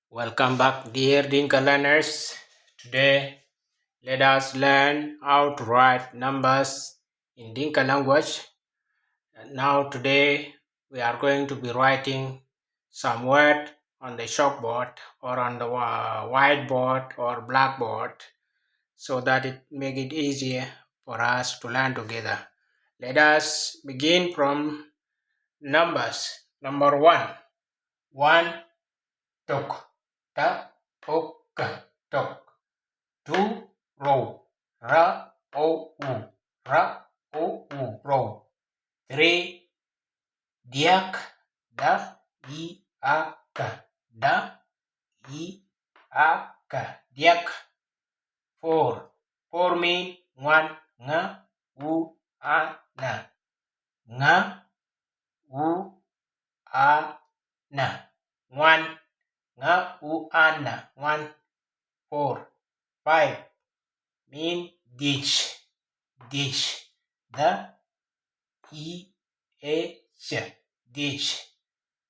Welcome back, dear Dinka learners. Today, let us learn how to write numbers in Dinka language. Now, today, we are going to be writing some word on the chalkboard or on the whiteboard or blackboard so that it make it easier for us to learn together. Let us begin from numbers. Number one. One, tok, ta, tok, tok. Two, row, ra, o, u, ra, o, u, row. Three, diak, da, I, a, ka, da, I, a, ka, diak. Four, four mean one, nga, u, a, na, nga, u, a, na, one, nga, u, a, na, one, four. Five mean ditch, ditch, the, I, a, ch, ditch.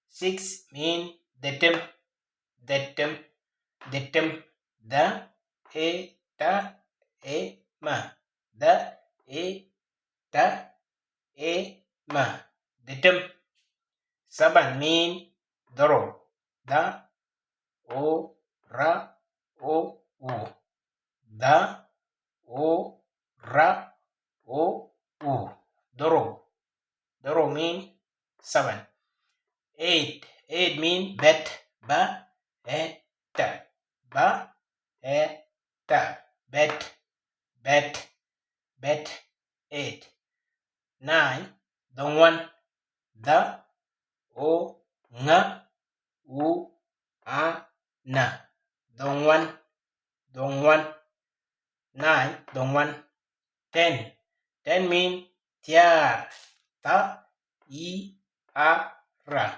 Six mean the tem, the tem, the tem, the, a, ta, a, ma, the, a, ta, a, ma, the tem. Seven mean the row, the, o, ra, o, u, the, o, ra, o, u, the row. The row mean seven. Eight. Eight mean bet, ba, e, ta, ba, e, ta, bet, bet, bet. Eight. Nine. The one, the, o, nga, u, a, na. The one, the one. Nine. The one. 10. 10 mean tiar, ta, I, a, ra.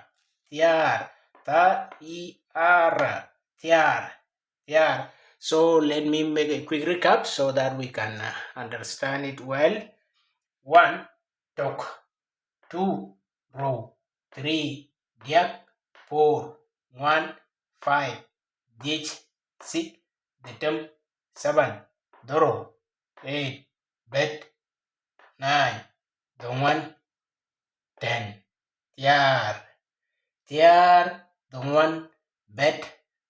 Tiar, ta, I, a, ra. Tiar, tiar. So let me make a quick recap so that we can understand it well. One, tok. Two, row. Three, diak. Four, one, five, ditch. Six, the tem. Seven, the row. Eight, bet. Nine, the one. 10, tiar, tiar, the one, bet,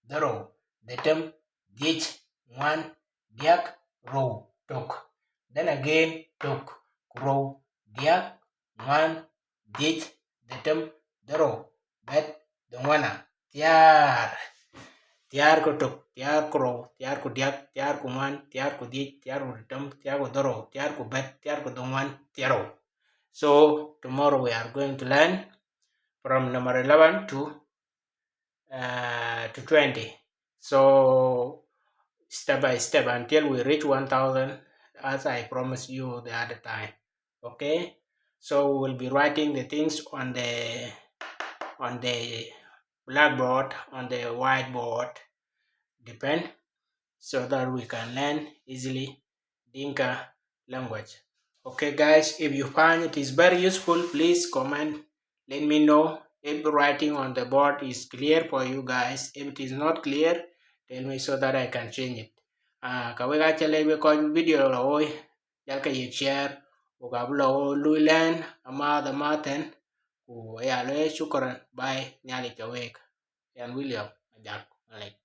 the row, the tem, ditch, one, diak, row, tok. Then again, tok, row, diak, one, ditch, the tem, the row, bet, the one, tiar. Tiar ko tok, tiar ko row, tiar ko diak, tiar ko one, tiar ko ditch, tiar ko tem, tiar ko the row, tiar ko bet, tiar ko the one, tiar. So tomorrow we are going to learn from number 11 to 20. So step by step until we reach 1000, as I promised you the other time. Okay, so we'll be writing the things on the blackboard, on the whiteboard, depend, so that we can learn easily Dinka language. Okay guys, if you find it is very useful, please comment, let me know. If writing on the board is clear for you guys, if it is not clear, tell me so that I can change it. Kawega chale we ko video la oi yalka you share ukabula o luilen ama the maten ku ya le shukran. Bye nyali kawek yan William ajak like